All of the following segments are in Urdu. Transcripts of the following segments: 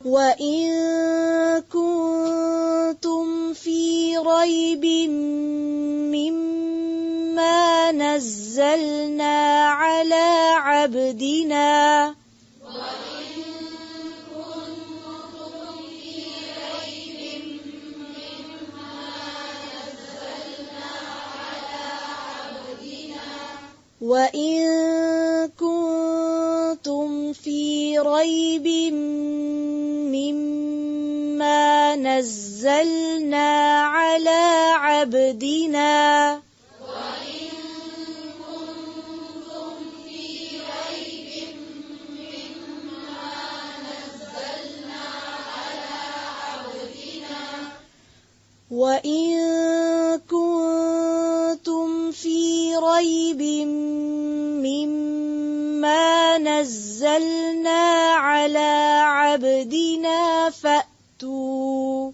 وَإِن كُنتُمْ فِي رَيْبٍ مِّمَّا نَزَّلْنَا عَلَىٰ عَبْدِنَا وَإِن كُنتُمْ فِي رَيْبٍ مِّمَّا نَزَّلْنَا عَلَىٰ عَبْدِنَا وَإِن كُنتُمْ فِي رَيْبٍ مِّمَّا نَزَّلْنَا عَلَىٰ عَبْدِنَا فَأْتُوا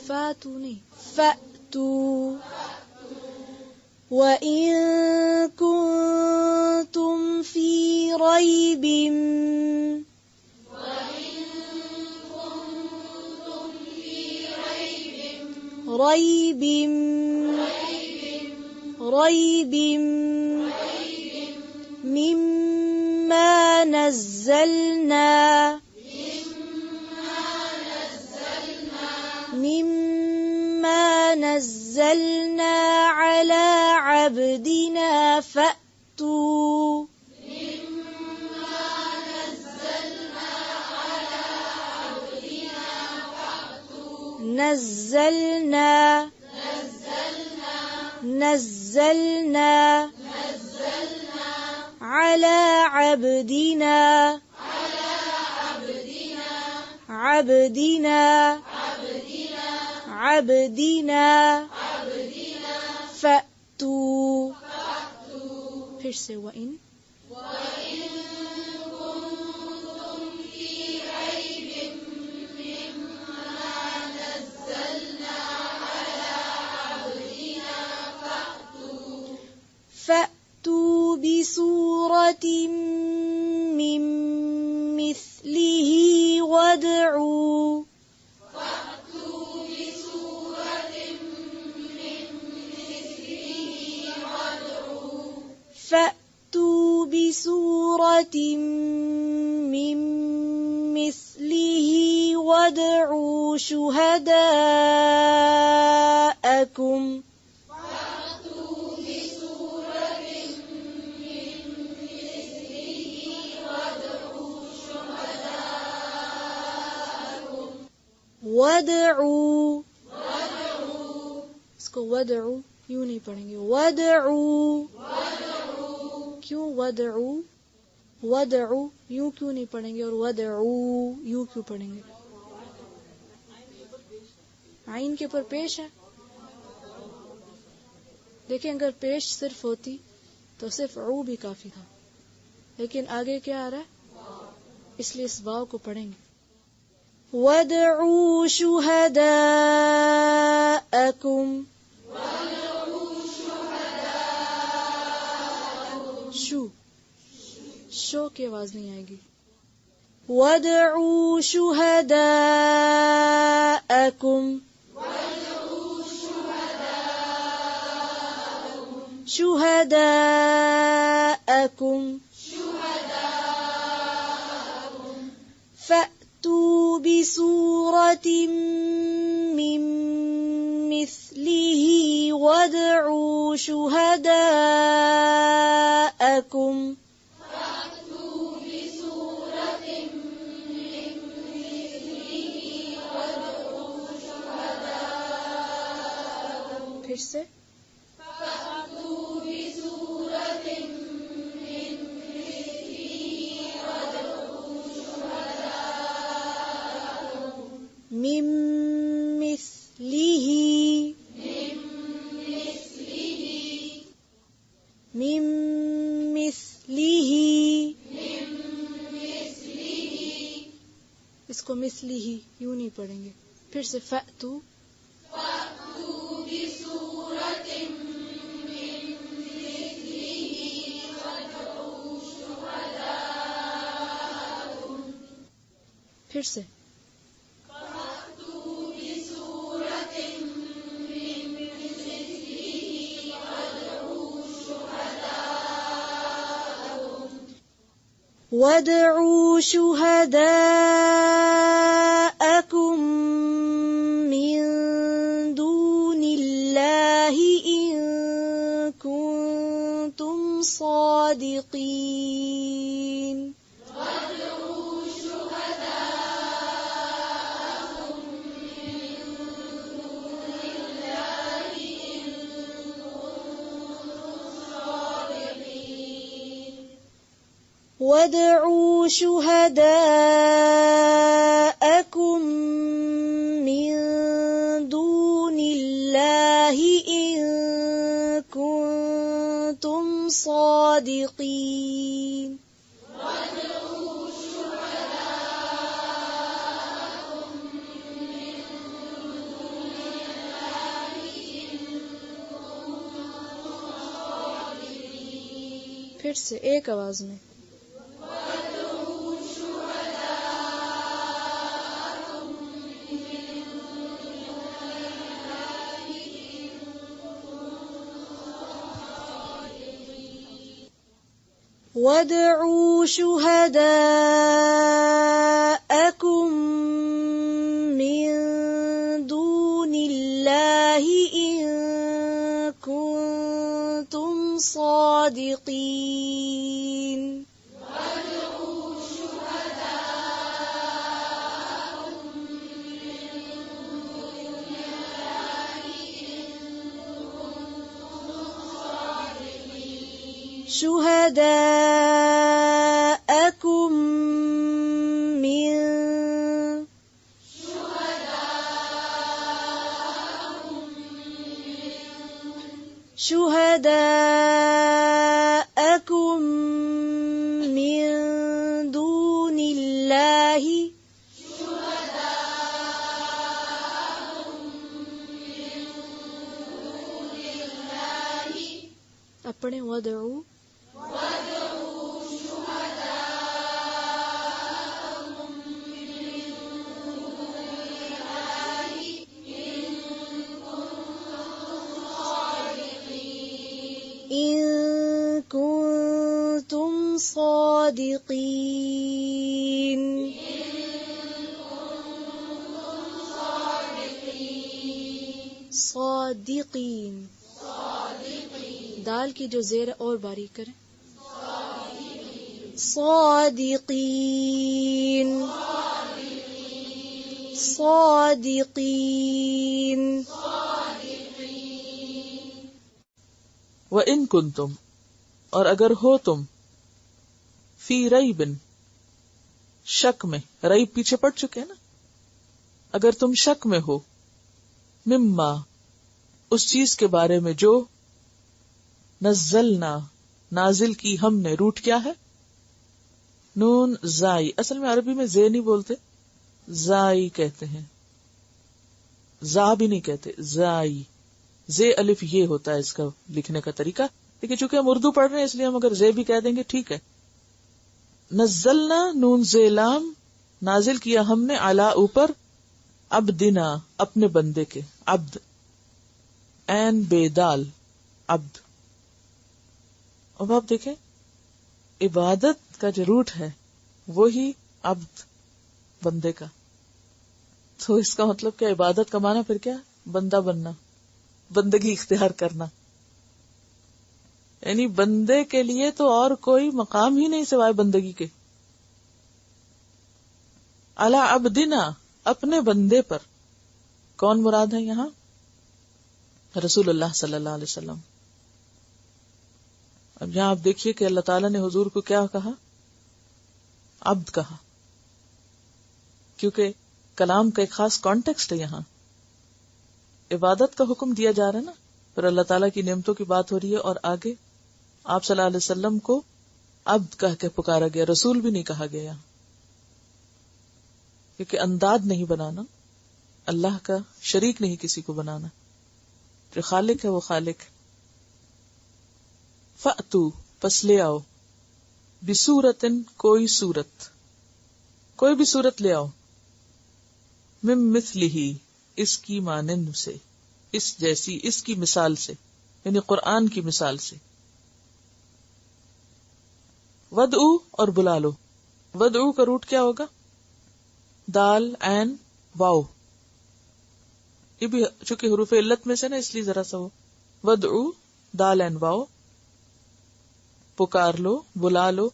فَأْتُوا نہیں فَأْتُوا وَإِن كُنتُمْ فِي رَيْبٍ مِّمَّا نَزَّلْنَا عَلَىٰ عَبْدِنَا فَأْتُوا نزلنا على عبدنا فَأْتُوا پھر سے وَإِن فَأْتُوا بِسُورَةٍ مِّن مِّثْلِهِ وَادْعُوا شُهَدَاءَكُمْ وَادْعُوا اس کو وَادْعُوا یوں نہیں پڑھیں گے وَادْعُوا کیوں وَادْعُوا یوں کیوں نہیں پڑھیں گے اور وَادْعُوا یوں کیوں پڑھیں گے عین کے پر پیش ہے دیکھیں اگر پیش صرف ہوتی تو صرف عو بھی کافی تھا لیکن آگے کیا آ رہا ہے اس لیے اس واو کو پڑھیں گے وَادْعُوا شُهَدَاءَكُمْ شو کی آواز نہیں آئے گی وَادْعُوا شُهَدَاءَكُمْ فَأْتُوا بِسُورَةٍ مِّن مِّثْلِهِ وَادْعُوا شُهَدَاءَكُمْ پھر سے مِن مثله اس کو مثله بِمِثْلِهِ یوں نہیں پڑھیں گے. پھر سے فَأْتُوا پھر سے وَادْعُوا شُهَدَاءَكُم مِّن دُونِ اللَّهِ إِن كُنتُمْ صَادِقِينَ. وَادْعُوا شُهَدَاءَكُم مِّن دُونِ اللَّهِ إِن كُنتُمْ صَادِقِينَ. پھر سے ایک آواز میں. وَادْعُوا شُهَدَاءَكُم مِّن دُونِ اللَّهِ إِن كُنتُمْ صَادِقِينَ. شُهَدَاءَكُم مِّن دُونِ اللَّهِ اپنے وَادْعُوا إِن كُنتُمْ صَادِقِينَ. صادقین دال کی جو زیر اور باریک کریں. صادقین صادقین. وَإِن كُنتُمْ اور اگر ہو تم فی ریب شک میں. ریب پیچھے پڑ چکے ہیں نا. اگر تم شک میں ہو مما اس چیز کے بارے میں جو نزلنا نازل کی ہم نے. روٹ کیا ہے؟ نون زائی. اصل میں عربی میں زے نہیں بولتے, زائی کہتے ہیں. زا بھی نہیں کہتے, زائی. زے الف یہ ہوتا ہے اس کا لکھنے کا طریقہ. لیکن چونکہ ہم اردو پڑھ رہے ہیں اس لیے ہم اگر زے بھی کہہ دیں گے ٹھیک ہے. نزلنا نون زے لام نازل کیا ہم نے علا اوپر عبدنا اپنے بندے کے. عبد این بے دال عبد. اب آپ دیکھیں عبادت کا جو روٹ ہے وہی عبد بندے کا. تو اس کا مطلب کیا؟ عبادت کا معنی پھر کیا؟ بندہ بننا, بندگی اختیار کرنا. یعنی بندے کے لیے تو اور کوئی مقام ہی نہیں سوائے بندگی کے. علی عبدنا اپنے بندے پر. کون مراد ہے یہاں؟ رسول اللہ صلی اللہ علیہ وسلم. اب یہاں آپ دیکھیے کہ اللہ تعالیٰ نے حضور کو کیا کہا؟ عبد کہا, کیونکہ کلام کا ایک خاص کانٹیکسٹ ہے. یہاں عبادت کا حکم دیا جا رہا ہے نا, پھر اللہ تعالیٰ کی نعمتوں کی بات ہو رہی ہے, اور آگے آپ صلی اللہ علیہ وسلم کو عبد کہہ کے پکارا گیا, رسول بھی نہیں کہا گیا. کیونکہ انداد نہیں بنانا، اللہ کا شریک نہیں کسی کو بنانا، جو خالق ہے وہ خالق ہے۔ فَأْتُوا پس لے آؤ، بِصُورَةٍ کوئی صورت، کوئی بھی صورت لے آؤ، مِن مِثْلِهِ اس کی مانند سے، اس جیسی، اس کی مثال سے، یعنی قرآن کی مثال سے۔ وَدْعُوا اور بلا لو، وَدْعُوا کا روٹ کیا ہوگا؟ دال عین واو، یہ بھی چونکہ حروف علت میں سے نا اس لیے ذرا سا ہو، وَدْعُوا دال عین واو، پکار لو، بلا لو،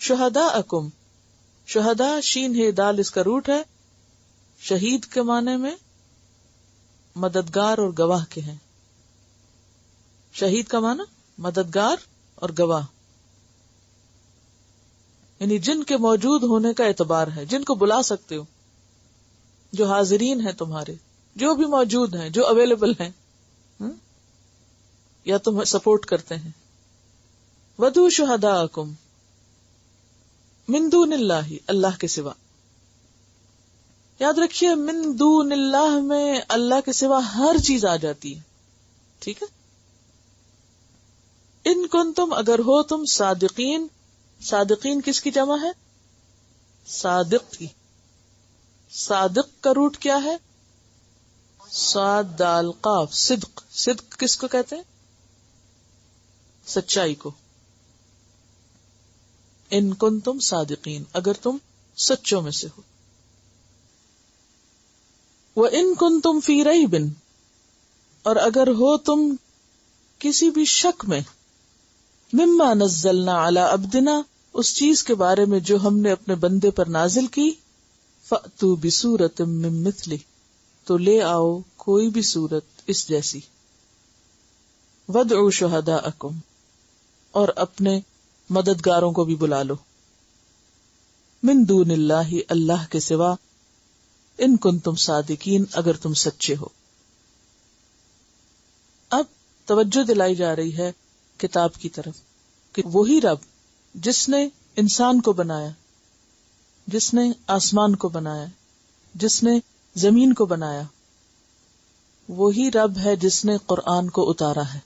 شہداءکم، شہداء شین ہے دال اس کا روٹ ہے، شہید کے معنی میں مددگار اور گواہ کے ہیں، شہید کا معنی مددگار اور گواہ، یعنی جن کے موجود ہونے کا اعتبار ہے، جن کو بلا سکتے ہو، جو حاضرین ہیں تمہارے، جو بھی موجود ہیں، جو اویلیبل ہیں، یا تم سپورٹ کرتے ہیں۔ وَدُعُوا شُهَدَاءَكُمْ مِن دُونِ اللَّهِ اللہ کے سوا، یاد رکھیے من دون اللہ میں اللہ کے سوا ہر چیز آ جاتی ہے، ٹھیک ہے؟ ان کنتم اگر ہو تم صادقین، صادقین کس کی جمع ہے؟ صادق کی۔ صادق کا روٹ کیا ہے؟ صاد دال قاف، صدق، صدق کس کو کہتے ہیں؟ سچائی کو۔ ان کنتم صادقین اگر تم سچوں میں سے ہو۔ وَإِن كُنتُمْ فِي رَيْبٍ اور اگر ہو تم کسی بھی شک میں، مما نزلنا علی عبدنا اس چیز کے بارے میں جو ہم نے اپنے بندے پر نازل کی، فأتوا بسورۃ من مثلہ تو لے آؤ کوئی بھی صورت اس جیسی، وادعوا شہداءکم اور اپنے مددگاروں کو بھی بلا لو، من دون اللہ اللہ کے سوا، ان کنتم صادقین اگر تم سچے ہو۔ اب توجہ دلائی جا رہی ہے کتاب کی طرف کہ وہی رب جس نے انسان کو بنایا، جس نے آسمان کو بنایا، جس نے زمین کو بنایا، وہی رب ہے جس نے قرآن کو اتارا ہے۔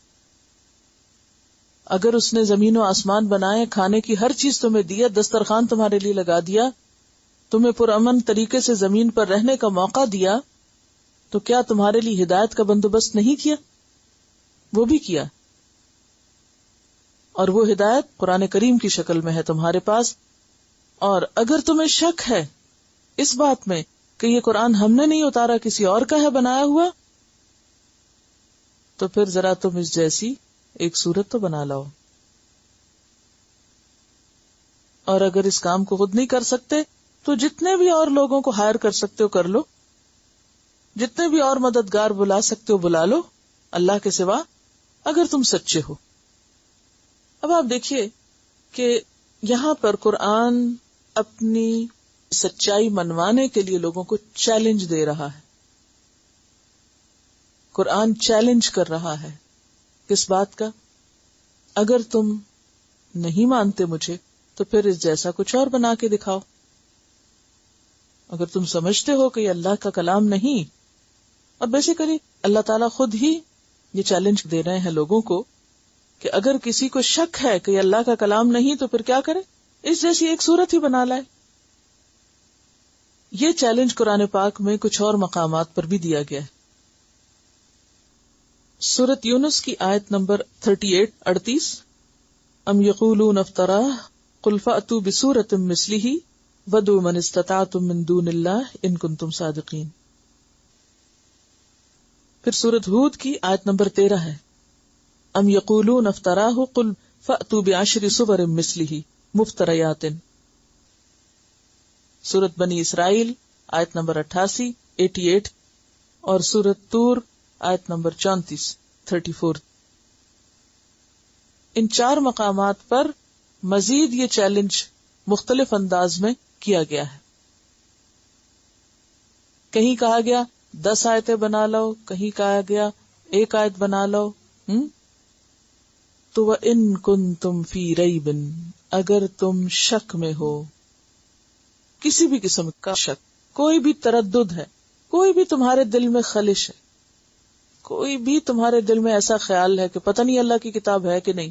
اگر اس نے زمین و آسمان بنائے، کھانے کی ہر چیز تمہیں دیا، دسترخوان تمہارے لیے لگا دیا، تمہیں پرامن طریقے سے زمین پر رہنے کا موقع دیا، تو کیا تمہارے لیے ہدایت کا بندوبست نہیں کیا؟ وہ بھی کیا، اور وہ ہدایت قرآن کریم کی شکل میں ہے تمہارے پاس۔ اور اگر تمہیں شک ہے اس بات میں کہ یہ قرآن ہم نے نہیں اتارا، کسی اور کا ہے بنایا ہوا، تو پھر ذرا تم اس جیسی ایک صورت تو بنا لاؤ۔ اور اگر اس کام کو خود نہیں کر سکتے تو جتنے بھی اور لوگوں کو ہائر کر سکتے ہو کر لو، جتنے بھی اور مددگار بلا سکتے ہو بلا لو اللہ کے سوا، اگر تم سچے ہو۔ اب آپ دیکھیے کہ یہاں پر قرآن اپنی سچائی منوانے کے لیے لوگوں کو چیلنج دے رہا ہے، قرآن چیلنج کر رہا ہے، کس بات کا؟ اگر تم نہیں مانتے مجھے تو پھر اس جیسا کچھ اور بنا کے دکھاؤ۔ اگر تم سمجھتے ہو کہ یہ اللہ کا کلام نہیں، اور بیسیکلی اللہ تعالیٰ خود ہی یہ چیلنج دے رہے ہیں لوگوں کو کہ اگر کسی کو شک ہے کہ یہ اللہ کا کلام نہیں تو پھر کیا کرے؟ اس جیسی ایک صورت ہی بنا لائے۔ یہ چیلنج قرآن پاک میں کچھ اور مقامات پر بھی دیا گیا ہے۔ سورۃ یونس کی آیت نمبر 38 ام یقولون افتراہ قل فأتوا بسورۃ مثلہ وادعوا من استطعتم من دون اللہ ان کنتم صادقین۔ پھر سورۃ ہود کی آیت نمبر 13 ہے، ام یقولون افتراہ قل فأتوا بعشر سور مثلہ مفتریات۔ سورۃ بنی اسرائیل آیت نمبر 88 اور سورۃ طور آیت نمبر 34۔ ان 4 مقامات پر مزید یہ چیلنج مختلف انداز میں کیا گیا ہے۔ کہیں کہا گیا 10 آیتیں بنا لو، کہیں کہا گیا 1 آیت بنا لو۔ تو وَإِن كُنتُمْ فِي رَيْبٍ اگر تم شک میں ہو، کسی بھی قسم کا شک، کوئی بھی تردد ہے، کوئی بھی تمہارے دل میں خلش ہے، کوئی بھی تمہارے دل میں ایسا خیال ہے کہ پتہ نہیں اللہ کی کتاب ہے کہ نہیں،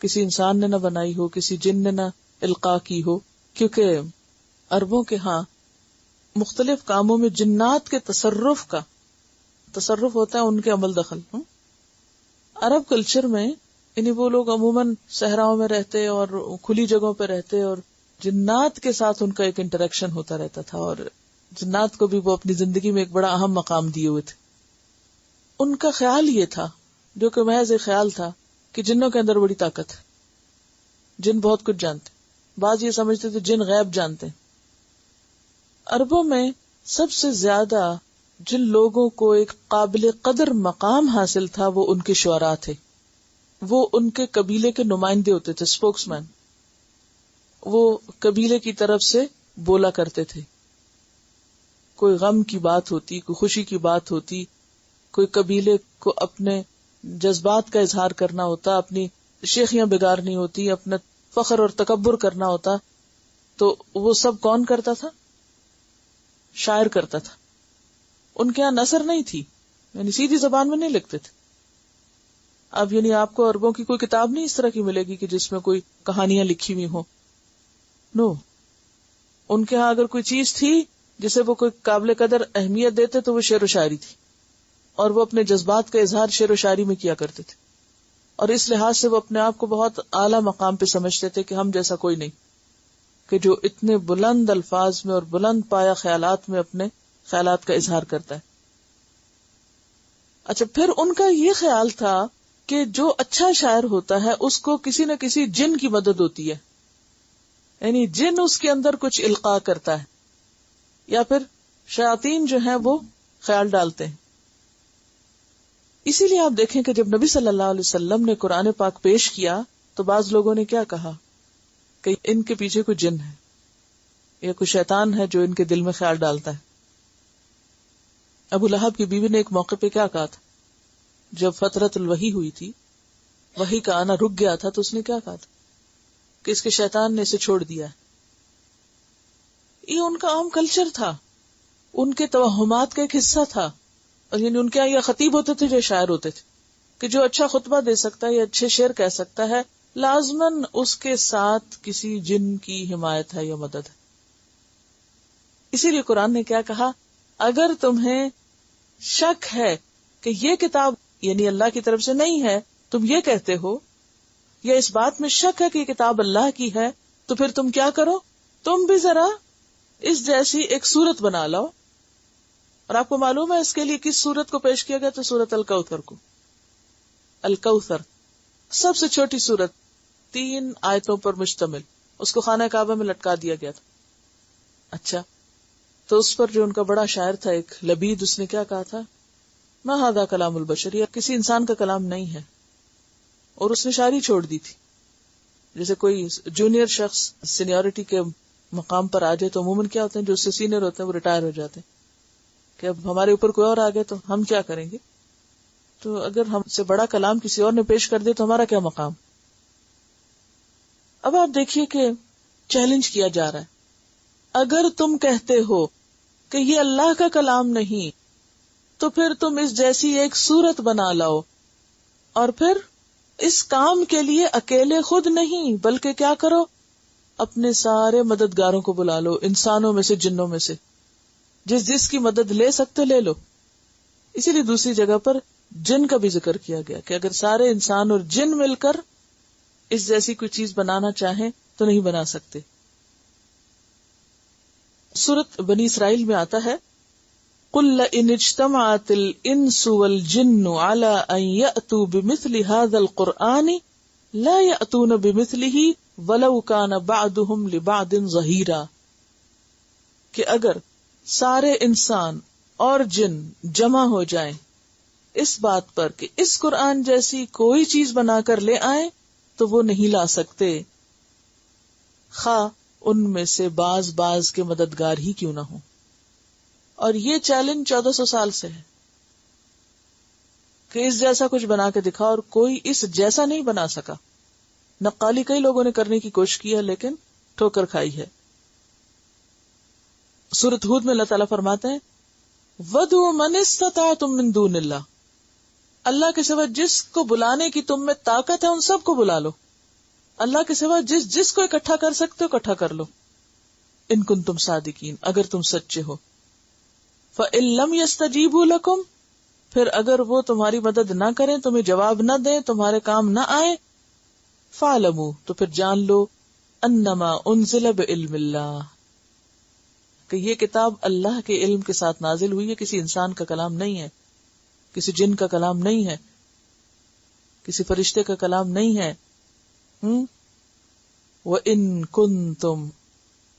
کسی انسان نے نہ بنائی ہو، کسی جن نے نہ القاء کی ہو، کیونکہ عربوں کے ہاں مختلف کاموں میں جنات کے تصرف ہوتا ہے، ان کے عمل دخل. عرب کلچر میں یعنی وہ لوگ عموماً صحراؤں میں رہتے اور کھلی جگہوں پہ رہتے، اور جنات کے ساتھ ان کا ایک انٹریکشن ہوتا رہتا تھا، اور جنات کو بھی وہ اپنی زندگی میں ایک بڑا اہم مقام دیے ہوئے تھے. ان کا خیال یہ تھا، جو کہ محض ایک خیال تھا، کہ جنوں کے اندر بڑی طاقت ہے، جن بہت کچھ جانتے. بعض یہ سمجھتے تھے جن غیب جانتے ہیں. عربوں میں سب سے زیادہ جن لوگوں کو ایک قابل قدر مقام حاصل تھا وہ ان کے شعراء تھے. وہ ان کے قبیلے کے نمائندے ہوتے تھے، اسپوکس مین. وہ قبیلے کی طرف سے بولا کرتے تھے. کوئی غم کی بات ہوتی، کوئی خوشی کی بات ہوتی، کوئی قبیلے کو اپنے جذبات کا اظہار کرنا ہوتا، اپنی شیخیاں بگارنی ہوتی، اپنا فخر اور تکبر کرنا ہوتا، تو وہ سب کون کرتا تھا؟ شاعر کرتا تھا. ان کے یہاں نثر نہیں تھی، یعنی سیدھی زبان میں نہیں لکھتے تھے. اب یعنی آپ کو عربوں کی کوئی کتاب نہیں اس طرح کی ملے گی کہ جس میں کوئی کہانیاں لکھی ہوئی ہوں. نو، ان کے ہاں اگر کوئی چیز تھی جسے وہ کوئی قابل قدر اہمیت دیتے تو وہ شعر و شاعری تھی، اور وہ اپنے جذبات کا اظہار شعر و شاعری میں کیا کرتے تھے. اور اس لحاظ سے وہ اپنے آپ کو بہت اعلیٰ مقام پہ سمجھتے تھے کہ ہم جیسا کوئی نہیں، کہ جو اتنے بلند الفاظ میں اور بلند پایا خیالات میں اپنے خیالات کا اظہار کرتا ہے. اچھا، پھر ان کا یہ خیال تھا کہ جو اچھا شاعر ہوتا ہے اس کو کسی نہ کسی جن کی مدد ہوتی ہے، یعنی جن اس کے اندر کچھ القاء کرتا ہے، یا پھر شیاطین جو ہیں وہ خیال ڈالتے ہیں. اسی لیے آپ دیکھیں کہ جب نبی صلی اللہ علیہ وسلم نے قرآن پاک پیش کیا تو بعض لوگوں نے کیا کہا کہ ان کے پیچھے کوئی جن ہے یا کوئی شیطان ہے جو ان کے دل میں خیال ڈالتا ہے. ابو لہب کی بیوی نے ایک موقع پہ کیا کہا تھا جب فترۃ الوحی ہوئی تھی، وحی کا آنا رک گیا تھا، تو اس نے کیا کہا تھا کہ اس کے شیطان نے اسے چھوڑ دیا ہے. یہ ان کا عام کلچر تھا، ان کے توہمات کا ایک حصہ تھا. اور یعنی ان کے یہاں یہ خطیب ہوتے تھے جو شاعر ہوتے تھے کہ جو اچھا خطبہ دے سکتا ہے یا اچھے شعر کہہ سکتا ہے، لازماً اس کے ساتھ کسی جن کی حمایت ہے یا مدد ہے. اسی لیے قرآن نے کیا کہا، اگر تمہیں شک ہے کہ یہ کتاب یعنی اللہ کی طرف سے نہیں ہے، تم یہ کہتے ہو، یا اس بات میں شک ہے کہ یہ کتاب اللہ کی ہے، تو پھر تم کیا کرو، تم بھی ذرا اس جیسی ایک صورت بنا لاؤ. اور آپ کو معلوم ہے اس کے لیے کس صورت کو پیش کیا گیا؟ تو سورۃ الکوثر کو. الکوثر سب سے چھوٹی صورت، 3 آیتوں پر مشتمل، اس کو خانہ کعبہ میں لٹکا دیا گیا تھا. اچھا، تو اس پر جو ان کا بڑا شاعر تھا ایک لبید، اس نے کیا کہا تھا، ما ھذا کلام البشر، یہ کسی انسان کا کلام نہیں ہے. اور اس نے شاعری چھوڑ دی تھی. جیسے کوئی جونیئر شخص سینیورٹی کے مقام پر آ جائے تو عموماً کیا ہوتے ہیں، جو اس سے سینئر ہوتے ہیں وہ ریٹائر ہو جاتے ہیں کہ اب ہمارے اوپر کوئی اور آ گئے تو ہم کیا کریں گے. تو اگر ہم سے بڑا کلام کسی اور نے پیش کر دیا تو ہمارا کیا مقام. اب آپ دیکھیے کہ چیلنج کیا جا رہا ہے، اگر تم کہتے ہو کہ یہ اللہ کا کلام نہیں تو پھر تم اس جیسی ایک صورت بنا لاؤ، اور پھر اس کام کے لیے اکیلے خود نہیں بلکہ کیا کرو، اپنے سارے مددگاروں کو بلا لو، انسانوں میں سے جنوں میں سے، جس کی مدد لے سکتے لے لو. اسی لیے دوسری جگہ پر جن کا بھی ذکر کیا گیا کہ اگر سارے انسان اور جن مل کر اس جیسی کوئی چیز بنانا چاہیں تو نہیں بنا سکتے. سورۃ بنی اسرائیل میں آتا ہے، قُلْ لَئِنِ اجْتَمَعَتِ الْإِنسُ وَالْجِنُّ عَلَىٰ أَن يَأْتُوا بِمِثْلِ هَذَا الْقُرْآنِ لَا يَأْتُونَ بِمِثْلِهِ وَلَوْ كَانَ بَعْضُهُمْ لِبَعْضٍ ظَهِيرًا، کہ اگر سارے انسان اور جن جمع ہو جائیں اس بات پر کہ اس قرآن جیسی کوئی چیز بنا کر لے آئیں تو وہ نہیں لا سکتے، خواہ ان میں سے بعض کے مددگار ہی کیوں نہ ہوں. اور یہ چیلنج 1400 سال سے ہے کہ اس جیسا کچھ بنا کے دکھا، اور کوئی اس جیسا نہیں بنا سکا. نقالی کئی لوگوں نے کرنے کی کوشش کی ہے لیکن ٹھوکر کھائی ہے. سورۃ ہود میں اللہ تعالیٰ فرماتے ہیں وَدْعُوا مَنِ اسْتَطَعْتُم مِّن دُونِ اللَّهِ، اللہ کے سوا جس کو بلانے کی تم میں طاقت ہے ان سب کو بلا لو. اللہ کے سوا جس کو اکٹھا کر سکتے ہو اکٹھا کر لو. ان کنتم صادقین، اگر تم سچے ہو. فَإِن لَّمْ يَسْتَجِيبُوا لَكُمْ، پھر اگر وہ تمہاری مدد نہ کریں، تمہیں جواب نہ دیں، تمہارے کام نہ آئے، فَاعْلَمُوا، تو پھر جان لو، أَنَّمَا أُنزِلَ بِعِلْمِ اللَّهِ، کہ یہ کتاب اللہ کے علم کے ساتھ نازل ہوئی ہے، کسی انسان کا کلام نہیں ہے، کسی جن کا کلام نہیں ہے، کسی فرشتے کا کلام نہیں ہے. وَإِن كُنتُمْ،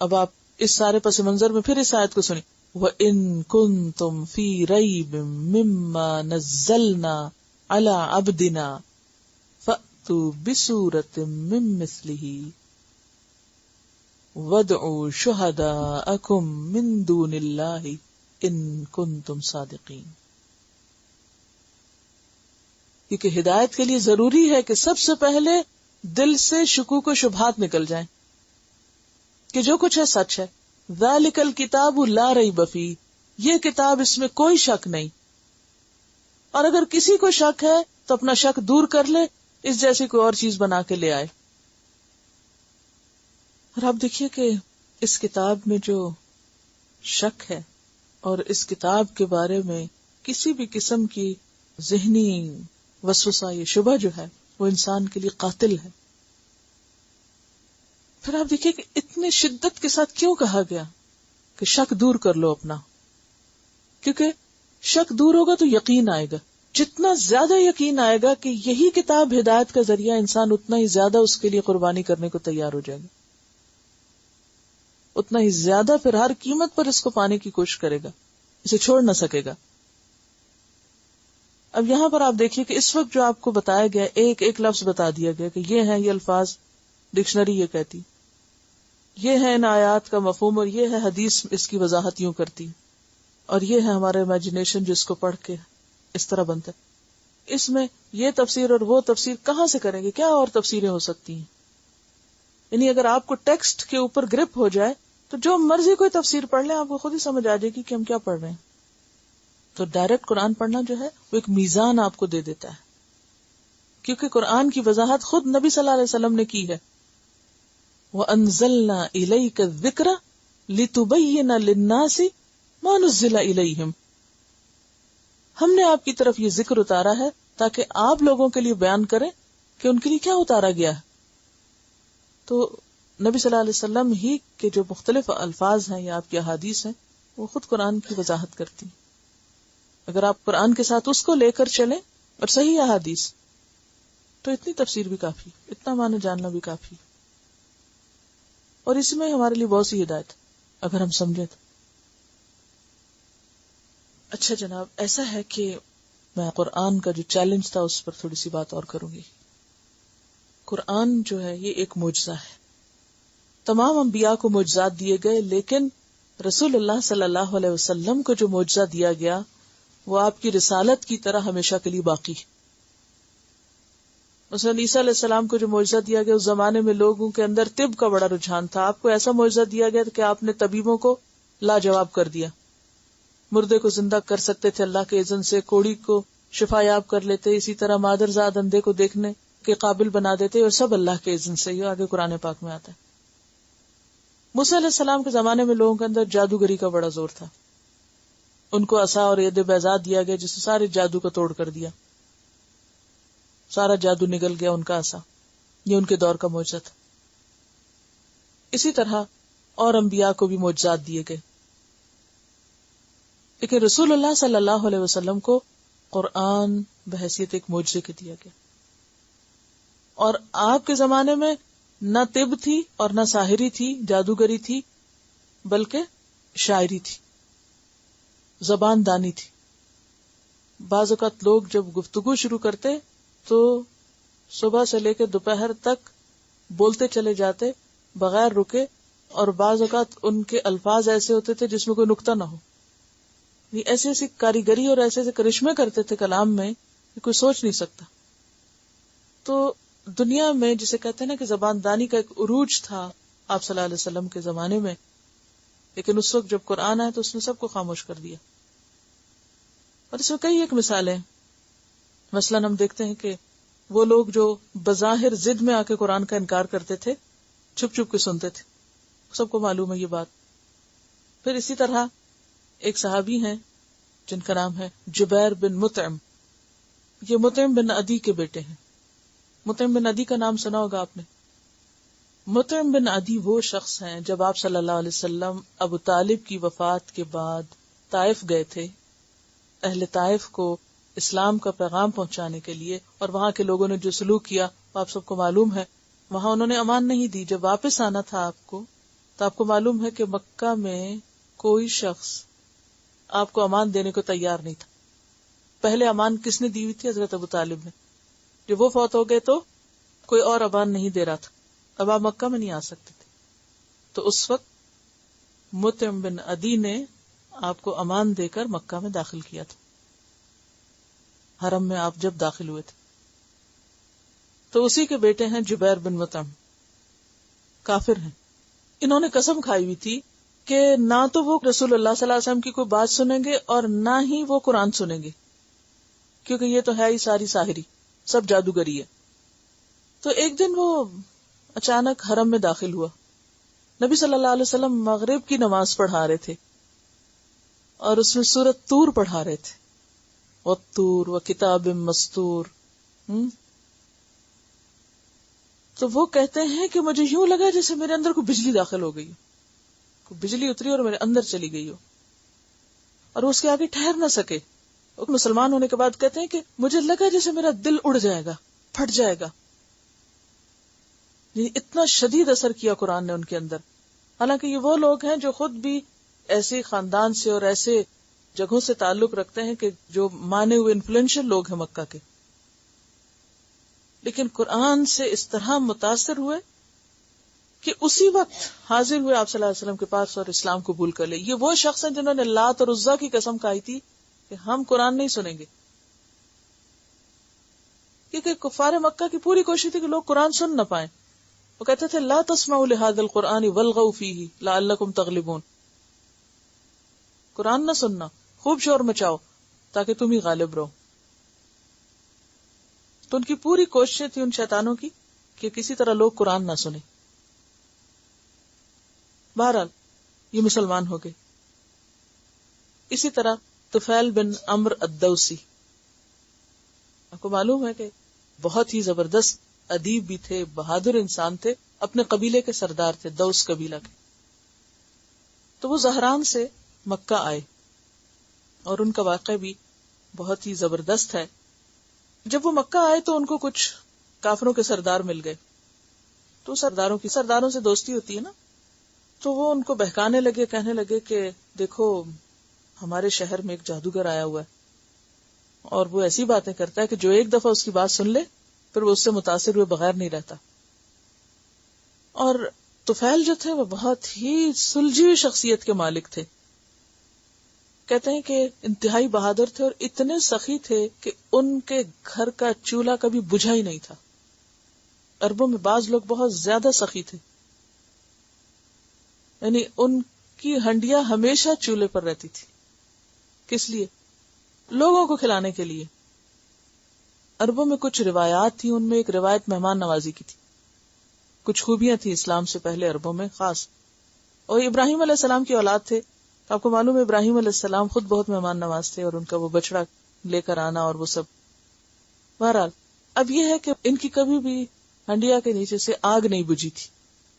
اب آپ اس سارے پس منظر میں پھر اس آیت کو سنیں. وَإِن كُنتُمْ فِي رَيْبٍ مِّمَّا نَزَّلْنَا عَلَىٰ عَبْدِنَا فَأْتُوا بِسُورَةٍ مِّن مِّثْلِهِ وَادْعُوا شُهَدَاءَكُم مِّن دُونِ اللَّهِ إِن كُنتُمْ صَادِقِينَ. کیونکہ ہدایت کے لیے ضروری ہے کہ سب سے پہلے دل سے شکوک و شبہات نکل جائیں کہ جو کچھ ہے سچ ہے. ذالک الکتاب لا ریب فیہ، یہ کتاب اس میں کوئی شک نہیں. اور اگر کسی کو شک ہے تو اپنا شک دور کر لے، اس جیسی کوئی اور چیز بنا کے لے آئے. اور آپ دیکھیے کہ اس کتاب میں جو شک ہے اور اس کتاب کے بارے میں کسی بھی قسم کی ذہنی وسوسہ یا شبہ جو ہے وہ انسان کے لیے قاتل ہے. پھر آپ دیکھیے کہ اتنے شدت کے ساتھ کیوں کہا گیا کہ شک دور کر لو اپنا، کیونکہ شک دور ہوگا تو یقین آئے گا. جتنا زیادہ یقین آئے گا کہ یہی کتاب ہدایت کا ذریعہ، انسان اتنا ہی زیادہ اس کے لیے قربانی کرنے کو تیار ہو جائے گا، اتنا ہی زیادہ پھر ہر قیمت پر اس کو پانے کی کوشش کرے گا، اسے چھوڑ نہ سکے گا. اب یہاں پر آپ دیکھیے کہ اس وقت جو آپ کو بتایا گیا، ایک ایک لفظ بتا دیا گیا کہ یہ ہے، یہ الفاظ ڈکشنری یہ کہتی، یہ ہے ان آیات کا مفہوم، اور یہ ہے حدیث اس کی وضاحت یوں کرتی، اور یہ ہے ہمارا امیجنیشن جو اس کو پڑھ کے اس طرح بنتا ہے. اس میں یہ تفسیر اور وہ تفسیر کہاں سے کریں گے؟ کیا اور تفسیریں ہو سکتی ہیں؟ یعنی اگر آپ کو ٹیکسٹ کے اوپر گرپ ہو جائے تو جو مرضی کوئی تفسیر پڑھ لیں، آپ کو خود ہی سمجھ آ جائے گی کہ ہم کیا پڑھ رہے ہیں. تو ڈائریکٹ قرآن پڑھنا جو ہے وہ ایک میزان آپ کو دے دیتا ہے، کیونکہ قرآن کی وضاحت خود نبی صلی اللہ علیہ وسلم نے کی ہے. وَأَنزَلْنَا إِلَيْكَ الذِّكْرَ لِتُبَيِّنَ لِلنَّاسِ مَا نُزِّلَ إِلَيْهِمْ، ہم نے آپ کی طرف یہ ذکر اتارا ہے تاکہ آپ لوگوں کے لیے بیان کریں کہ ان کے لیے کیا اتارا گیا ہے. تو نبی صلی اللہ علیہ وسلم ہی کے جو مختلف الفاظ ہیں یا آپ کی احادیث ہیں وہ خود قرآن کی وضاحت کرتی. اگر آپ قرآن کے ساتھ اس کو لے کر چلیں اور صحیح احادیث، تو اتنی تفسیر بھی کافی، اتنا معنی جاننا بھی کافی. اور اس میں ہمارے لیے بہت سی ہدایت اگر ہم سمجھیں تو. اچھا جناب، ایسا ہے کہ میں قرآن کا جو چیلنج تھا اس پر تھوڑی سی بات اور کروں گی. قرآن جو ہے یہ ایک معجزہ ہے. تمام انبیاء کو معجزات دیے گئے، لیکن رسول اللہ صلی اللہ علیہ وسلم کو جو معجزہ دیا گیا وہ آپ کی رسالت کی طرح ہمیشہ کے لیے باقی ہے. مثلا عیسیٰ علیہ السلام کو جو معجزہ دیا گیا، اس زمانے میں لوگوں کے اندر طب کا بڑا رجحان تھا. آپ کو ایسا معجزہ دیا گیا کہ آپ نے طبیبوں کو لاجواب کر دیا. مردے کو زندہ کر سکتے تھے اللہ کے اذن سے، کوڑی کو شفا یاب کر لیتے، اسی طرح مادرزاد اندھے کو دیکھنے کے قابل بنا دیتے، اور سب اللہ کے اذن سے. یہ آگے قرآن پاک میں آتا ہے. موسیٰ علیہ السلام کے زمانے میں لوگوں کے اندر جادوگری کا بڑا زور تھا. ان کو عصا اور ید بیضاء دیا گیا جس سے سارے جادو کو توڑ کر دیا، سارا جادو نگل گیا ان کا عصا. یہ ان کے دور کا معجزہ تھا. اسی طرح اور انبیاء کو بھی معجزات دیے گئے، لیکن رسول اللہ صلی اللہ علیہ وسلم کو قرآن بحیثیت ایک معجزے کے دیا گیا. اور آپ کے زمانے میں نہ طب تھی اور نہ ساحری تھی، جادوگری تھی، بلکہ شاعری تھی، زبان دانی تھی. بعض اوقات لوگ جب گفتگو شروع کرتے تو صبح سے لے کے دوپہر تک بولتے چلے جاتے بغیر رکے، اور بعض اوقات ان کے الفاظ ایسے ہوتے تھے جس میں کوئی نقطہ نہ ہو. ایسی ایسی کاریگری اور ایسے ایسے کرشمے کرتے تھے کلام میں کہ کوئی سوچ نہیں سکتا. تو دنیا میں جسے کہتے ہیں نا کہ زبان دانی کا ایک عروج تھا آپ صلی اللہ علیہ وسلم کے زمانے میں. لیکن اس وقت جب قرآن آیا تو اس نے سب کو خاموش کر دیا. اور اس میں کئی ایک مثالیں. مثلاً ہم دیکھتے ہیں کہ وہ لوگ جو بظاہر ضد میں آ کے قرآن کا انکار کرتے تھے چھپ چھپ کے سنتے تھے، سب کو معلوم ہے یہ بات. پھر اسی طرح ایک صحابی ہیں جن کا نام ہے جبیر بن مطعم. یہ مطعم بن عدی کے بیٹے ہیں. مطعم بن عدی کا نام سنا ہوگا آپ نے. مطعم بن عدی وہ شخص ہیں جب آپ صلی اللہ علیہ وسلم ابو طالب کی وفات کے بعد طائف گئے تھے اہل طائف کو اسلام کا پیغام پہنچانے کے لیے، اور وہاں کے لوگوں نے جو سلوک کیا آپ سب کو معلوم ہے. وہاں انہوں نے امان نہیں دی. جب واپس آنا تھا آپ کو تو آپ کو معلوم ہے کہ مکہ میں کوئی شخص آپ کو امان دینے کو تیار نہیں تھا. پہلے امان کس نے دی ہوئی تھی؟ حضرت ابو طالب نے. جب وہ فوت ہو گئے تو کوئی اور امان نہیں دے رہا تھا. اب آپ مکہ میں نہیں آ سکتے تھے. تو اس وقت مطعم بن عدی نے آپ کو امان دے کر مکہ میں داخل کیا تھا. حرم میں آپ جب داخل ہوئے تھے تو اسی کے بیٹے ہیں جبیر بن مطعم. کافر ہیں. انہوں نے قسم کھائی ہوئی تھی کہ نہ تو وہ رسول اللہ صلی اللہ علیہ وسلم کی کوئی بات سنیں گے اور نہ ہی وہ قرآن سنیں گے، کیونکہ یہ تو ہے ہی ساری ساحری، سب جادوگری ہے. تو ایک دن وہ اچانک حرم میں داخل ہوا. نبی صلی اللہ علیہ وسلم مغرب کی نماز پڑھا رہے تھے اور اس میں سورۃ طور پڑھا رہے تھے. والطور وکتاب مستور. تو وہ کہتے ہیں کہ مجھے یوں لگا جیسے میرے اندر کوئی بجلی داخل ہو گئی، کوئی بجلی اتری اور میرے اندر چلی گئی ہو، اور اس کے آگے ٹھہر نہ سکے. مسلمان ہونے کے بعد کہتے ہیں کہ مجھے لگا جیسے میرا دل اڑ جائے گا، پھٹ جائے گا. اتنا شدید اثر کیا قرآن نے ان کے اندر. حالانکہ یہ وہ لوگ ہیں جو خود بھی ایسے خاندان سے اور ایسے جگہوں سے تعلق رکھتے ہیں کہ جو مانے ہوئے انفلوئنشل لوگ ہیں مکہ کے، لیکن قرآن سے اس طرح متاثر ہوئے کہ اسی وقت حاضر ہوئے آپ صلی اللہ علیہ وسلم کے پاس اور اسلام قبول کر لے. یہ وہ شخص ہیں جنہوں نے لات اور عزا کی قسم کھائی تھی کہ ہم قرآن نہیں سنیں گے، کیونکہ کفار مکہ کی پوری کوشش تھی کہ لوگ قرآن سن نہ پائیں. وہ کہتے تھے لا تسمعوا لهذا القرآن والغوا فيه لعلكم تغلبون. قرآن نہ سننا، خوب شور مچاؤ تاکہ تم ہی غالب رہو. تو ان کی پوری کوششیں تھی ان شیطانوں کی کہ کسی طرح لوگ قرآن نہ سنیں. بہرحال یہ مسلمان ہو گئے. اسی طرح طفیل بن عمرو الدوسی، آپ کو معلوم ہے کہ بہت ہی زبردست ادیب بھی تھے، بہادر انسان تھے، اپنے قبیلے کے سردار تھے، دوس قبیلہ کے. تو وہ زہران سے مکہ آئے اور ان کا واقعہ بھی بہت ہی زبردست ہے. جب وہ مکہ آئے تو ان کو کچھ کافروں کے سردار مل گئے. تو سرداروں سے دوستی ہوتی ہے نا، تو وہ ان کو بہکانے لگے، کہنے لگے کہ دیکھو ہمارے شہر میں ایک جادوگر آیا ہوا ہے اور وہ ایسی باتیں کرتا ہے کہ جو ایک دفعہ اس کی بات سن لے پھر وہ اس سے متاثر ہوئے بغیر نہیں رہتا. اور طفیل جو تھے وہ بہت ہی سلجھی ہوئی شخصیت کے مالک تھے. کہتے ہیں کہ انتہائی بہادر تھے اور اتنے سخی تھے کہ ان کے گھر کا چولہا کبھی بجھا ہی نہیں تھا. عربوں میں بعض لوگ بہت زیادہ سخی تھے، یعنی ان کی ہنڈیاں ہمیشہ چولہے پر رہتی تھی. کس لیے؟ لوگوں کو کھلانے کے لیے. عربوں میں کچھ روایات تھی، ان میں ایک روایت مہمان نوازی کی تھی. کچھ خوبیاں تھی اسلام سے پہلے عربوں میں خاص. اور ابراہیم علیہ السلام کی اولاد تھے. آپ کو معلوم ہے ابراہیم علیہ السلام خود بہت مہمان نواز تھے اور ان کا وہ بچڑا لے کر آنا اور وہ سب. بہرحال اب یہ ہے کہ ان کی کبھی بھی ہنڈیا کے نیچے سے آگ نہیں بجھی تھی،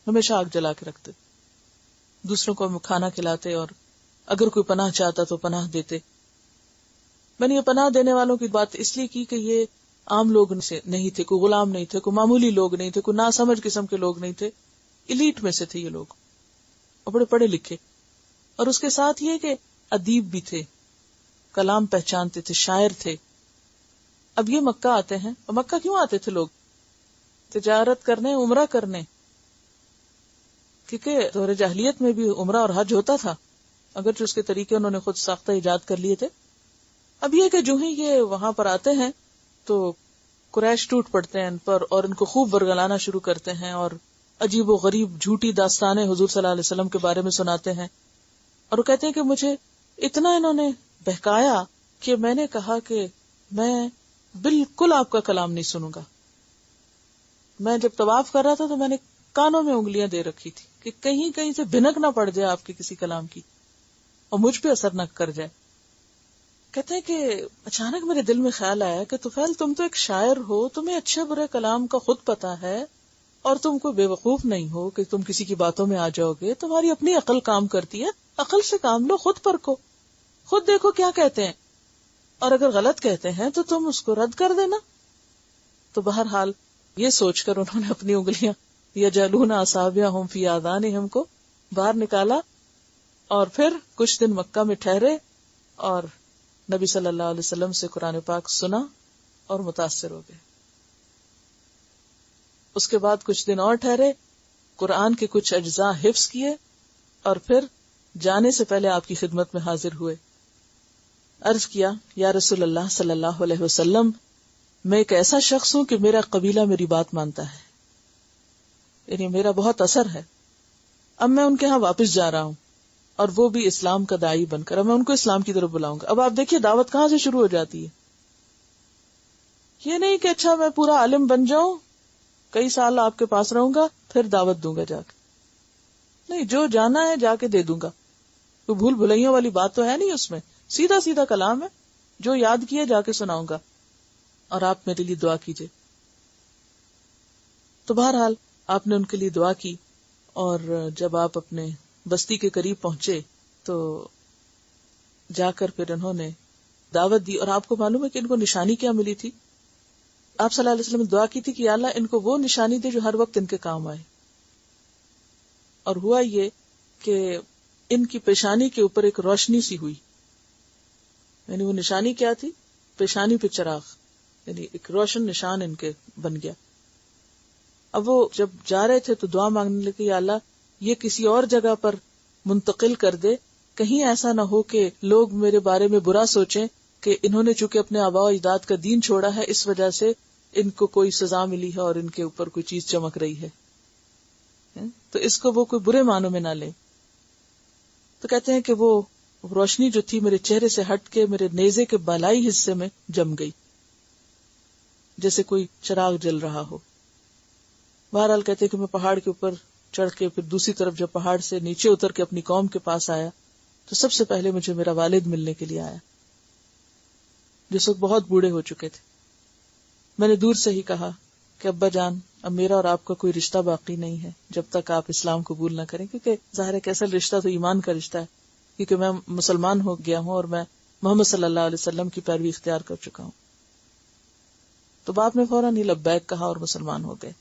ہمیشہ آگ جلا کے رکھتے، دوسروں کو کھانا کھلاتے اور اگر کوئی پناہ چاہتا تو پناہ دیتے. میں نے یہ پناہ دینے والوں کی بات اس لیے کی کہ یہ عام لوگ سے نہیں تھے، کوئی غلام نہیں تھے، کوئی معمولی لوگ نہیں تھے، کوئی ناسمجھ قسم کے لوگ نہیں تھے. ایلیٹ میں سے تھے یہ لوگ اور بڑے پڑھے لکھے. اور اس کے ساتھ یہ کہ ادیب بھی تھے، کلام پہچانتے تھے، شاعر تھے. اب یہ مکہ آتے ہیں. اور مکہ کیوں آتے تھے لوگ؟ تجارت کرنے، عمرہ کرنے، کیونکہ دور جاہلیت میں بھی عمرہ اور حج ہوتا تھا، اگرچہ اس کے طریقے انہوں نے خود ساختہ ایجاد کر لیے تھے. اب یہ کہ جو ہی یہ وہاں پر آتے ہیں تو قریش ٹوٹ پڑتے ہیں ان پر اور ان کو خوب ورگلانا شروع کرتے ہیں اور عجیب و غریب جھوٹی داستانیں حضور صلی اللہ علیہ وسلم کے بارے میں سناتے ہیں اور وہ کہتے ہیں کہ مجھے اتنا انہوں نے بہکایا کہ میں نے کہا کہ میں بالکل آپ کا کلام نہیں سنوں گا. میں جب طواف کر رہا تھا تو میں نے کانوں میں انگلیاں دے رکھی تھی کہ کہیں سے بھنک نہ پڑ جائے آپ کے کسی کلام کی اور مجھ پہ اثر نہ کر جائے. کہتے ہیں کہ اچانک میرے دل میں خیال آیا کہ طفیل تم تو ایک شاعر ہو, تمہیں اچھے برے کلام کا خود پتا ہے اور تم کوئی بے وقوف نہیں ہو کہ تم کسی کی باتوں میں آ جاؤ گے. تمہاری اپنی عقل کام کرتی ہے, عقل سے کام لو, خود پرکھو, خود دیکھو کیا کہتے ہیں, اور اگر غلط کہتے ہیں تو تم اس کو رد کر دینا. تو بہرحال یہ سوچ کر انہوں نے اپنی انگلیاں یجعلون اصابعہم فی آذانہم کو باہر نکالا اور پھر کچھ دن مکہ میں ٹھہرے اور نبی صلی اللہ علیہ وسلم سے قرآن پاک سنا اور متاثر ہو گئے. اس کے بعد کچھ دن اور ٹھہرے, قرآن کے کچھ اجزاء حفظ کیے اور پھر جانے سے پہلے آپ کی خدمت میں حاضر ہوئے. عرض کیا, یا رسول اللہ صلی اللہ علیہ وسلم, میں ایک ایسا شخص ہوں کہ میرا قبیلہ میری بات مانتا ہے, یعنی میرا بہت اثر ہے. اب میں ان کے ہاں واپس جا رہا ہوں اور وہ بھی اسلام کا داعی بن کر. اب میں ان کو اسلام کی طرف بلاؤں گا. اب آپ دیکھیے دعوت کہاں سے شروع ہو جاتی ہے. یہ نہیں کہ اچھا میں پورا عالم بن جاؤں, کئی سال آپ کے پاس رہوں گا, پھر دعوت دوں گا جا کے. نہیں, جو جانا ہے جا کے دے دوں گا. کوئی بھول بھلائیوں والی بات تو ہے نہیں اس میں, سیدھا سیدھا کلام ہے, جو یاد کیا جا کے سناؤں گا اور آپ میرے لیے دعا کیجئے. تو بہرحال آپ نے ان کے لیے دعا کی اور جب آپ اپنے بستی کے قریب پہنچے تو جا کر پھر انہوں نے دعوت دی. اور آپ کو معلوم ہے کہ ان کو نشانی کیا ملی تھی؟ آپ صلی اللہ علیہ وسلم نے دعا کی تھی کہ یا اللہ ان کو وہ نشانی دے جو ہر وقت ان کے کام آئے. اور ہوا یہ کہ ان کی پیشانی کے اوپر ایک روشنی سی ہوئی. یعنی وہ نشانی کیا تھی؟ پیشانی پہ چراغ, یعنی ایک روشن نشان ان کے بن گیا. اب وہ جب جا رہے تھے تو دعا مانگنے لگے, یا اللہ یہ کسی اور جگہ پر منتقل کر دے, کہیں ایسا نہ ہو کہ لوگ میرے بارے میں برا سوچیں کہ انہوں نے چونکہ اپنے آباء و اجداد کا دین چھوڑا ہے, اس وجہ سے ان کو کوئی سزا ملی ہے اور ان کے اوپر کوئی چیز چمک رہی ہے, تو اس کو وہ کوئی برے معنوں میں نہ لیں. تو کہتے ہیں کہ وہ روشنی جو تھی میرے چہرے سے ہٹ کے میرے نیزے کے بالائی حصے میں جم گئی, جیسے کوئی چراغ جل رہا ہو. بہرحال کہتے ہیں کہ میں پہاڑ کے اوپر چڑھ کے پھر دوسری طرف جب پہاڑ سے نیچے اتر کے اپنی قوم کے پاس آیا تو سب سے پہلے مجھے میرا والد ملنے کے لیے آیا, جس وقت بہت بوڑھے ہو چکے تھے. میں نے دور سے ہی کہا کہ ابا جان, اب میرا اور آپ کا کوئی رشتہ باقی نہیں ہے جب تک آپ اسلام قبول نہ کریں, کیونکہ ظاہر ہے کہ اصل رشتہ تو ایمان کا رشتہ ہے, کیونکہ میں مسلمان ہو گیا ہوں اور میں محمد صلی اللہ علیہ وسلم کی پیروی اختیار کر چکا ہوں. تو باپ نے فوراً ہی لبیک کہا اور مسلمان ہو گئے.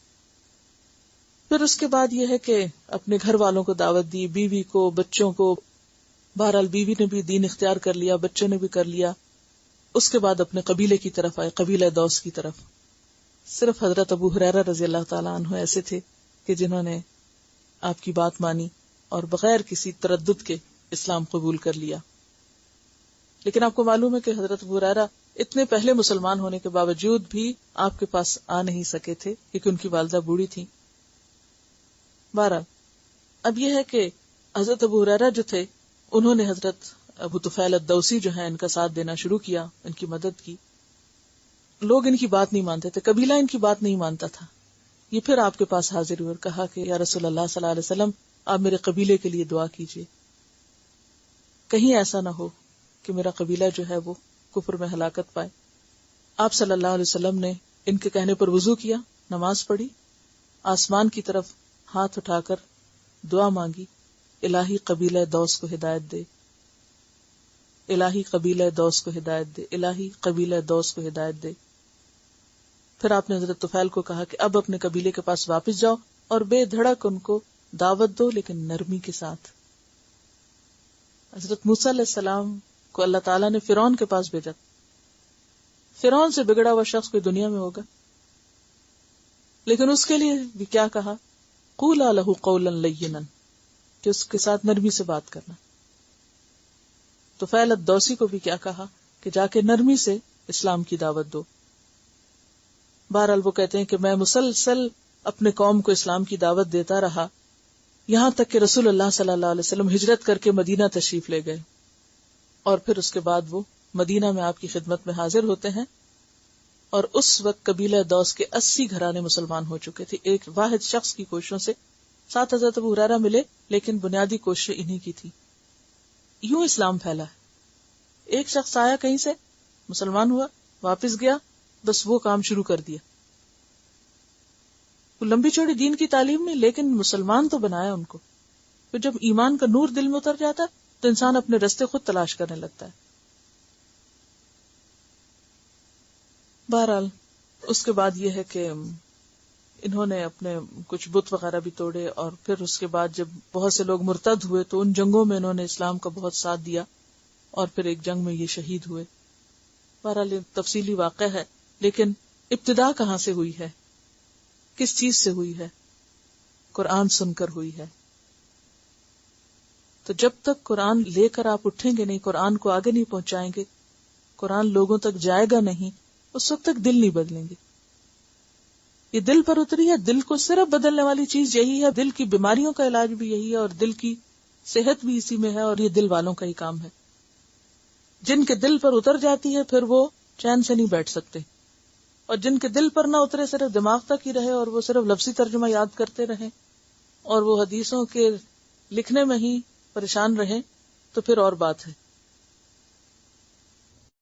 پھر اس کے بعد یہ ہے کہ اپنے گھر والوں کو دعوت دی, بیوی کو, بچوں کو. بہرحال بیوی نے بھی دین اختیار کر لیا, بچوں نے بھی کر لیا. اس کے بعد اپنے قبیلے کی طرف آئے, قبیلہ دوس کی طرف. صرف حضرت ابو ہریرہ رضی اللہ تعالیٰ عنہ ایسے تھے کہ جنہوں نے آپ کی بات مانی اور بغیر کسی تردد کے اسلام قبول کر لیا. لیکن آپ کو معلوم ہے کہ حضرت ابو ہریرہ اتنے پہلے مسلمان ہونے کے باوجود بھی آپ کے پاس آ نہیں سکے تھے کیونکہ ان کی والدہ بوڑھی تھی. بہرحال اب یہ ہے کہ حضرت ابو ہریرہ جو تھے انہوں نے حضرت ابو طفیل الدوسی جو ہیں ان کا ساتھ دینا شروع کیا, ان کی مدد کی. لوگ ان کی بات نہیں مانتے تھے, قبیلہ ان کی بات نہیں مانتا تھا. یہ پھر آپ کے پاس حاضر ہوئے اور کہا کہ یا رسول اللہ صلی اللہ علیہ وسلم, آپ میرے قبیلے کے لیے دعا کیجیے, کہیں ایسا نہ ہو کہ میرا قبیلہ جو ہے وہ کفر میں ہلاکت پائے. آپ صلی اللہ علیہ وسلم نے ان کے کہنے پر وضو کیا, نماز پڑھی, آسمان کی طرف ہاتھ اٹھا کر دعا مانگی, الہی قبیلہ دوس کو ہدایت دے, الہی قبیلہ دوس کو ہدایت دے, الہی قبیلہ دوس کو ہدایت دے. پھر آپ نے حضرت طفیل کو کہا کہ اب اپنے قبیلے کے پاس واپس جاؤ اور بے دھڑک ان کو دعوت دو, لیکن نرمی کے ساتھ. حضرت موسیٰ علیہ السلام کو اللہ تعالیٰ نے فرعون کے پاس بھیجا. فرعون سے بگڑا ہوا شخص کوئی دنیا میں ہوگا, لیکن اس کے لیے بھی کیا کہا, قولا لہ قولا لینا, کہ اس کے ساتھ نرمی سے بات کرنا. طفیل الدوسی کو بھی کیا کہا کہ جا کے نرمی سے اسلام کی دعوت دو. بہرحال وہ کہتے ہیں کہ میں مسلسل اپنے قوم کو اسلام کی دعوت دیتا رہا یہاں تک کہ رسول اللہ صلی اللہ علیہ وسلم ہجرت کر کے مدینہ تشریف لے گئے، اور پھر اس کے بعد وہ مدینہ میں آپ کی خدمت میں حاضر ہوتے ہیں، اور اس وقت قبیلہ دوس کے 80 گھرانے مسلمان ہو چکے تھے، ایک واحد شخص کی کوششوں سے۔ ساتھ حضرت ابو ہریرہ ملے، لیکن بنیادی کوشش انہی کی تھی۔ یوں اسلام پھیلا ہے، ایک شخص آیا کہیں سے، مسلمان ہوا، واپس گیا، بس وہ کام شروع کر دیا۔ لمبی چوڑی دین کی تعلیم نہیں، لیکن مسلمان تو بنایا ان کو۔ پھر جب ایمان کا نور دل میں اتر جاتا ہے تو انسان اپنے راستے خود تلاش کرنے لگتا ہے۔ بہرحال اس کے بعد یہ ہے کہ انہوں نے اپنے کچھ بت وغیرہ بھی توڑے، اور پھر اس کے بعد جب بہت سے لوگ مرتد ہوئے تو ان جنگوں میں انہوں نے اسلام کا بہت ساتھ دیا، اور پھر ایک جنگ میں یہ شہید ہوئے۔ بہرحال یہ تفصیلی واقعہ ہے، لیکن ابتدا کہاں سے ہوئی ہے، کس چیز سے ہوئی ہے؟ قرآن سن کر ہوئی ہے۔ تو جب تک قرآن لے کر آپ اٹھیں گے نہیں، قرآن کو آگے نہیں پہنچائیں گے، قرآن لوگوں تک جائے گا نہیں، اس وقت تک دل نہیں بدلیں گے۔ یہ دل پر اتری ہے، دل کو صرف بدلنے والی چیز یہی ہے، دل کی بیماریوں کا علاج بھی یہی ہے، اور دل کی صحت بھی اسی میں ہے، اور یہ دل والوں کا ہی کام ہے۔ جن کے دل پر اتر جاتی ہے پھر وہ چین سے نہیں بیٹھ سکتے، اور جن کے دل پر نہ اترے، صرف دماغ تک ہی رہے اور وہ صرف لفظی ترجمہ یاد کرتے رہیں اور وہ حدیثوں کے لکھنے میں ہی پریشان رہیں، تو پھر اور بات ہے۔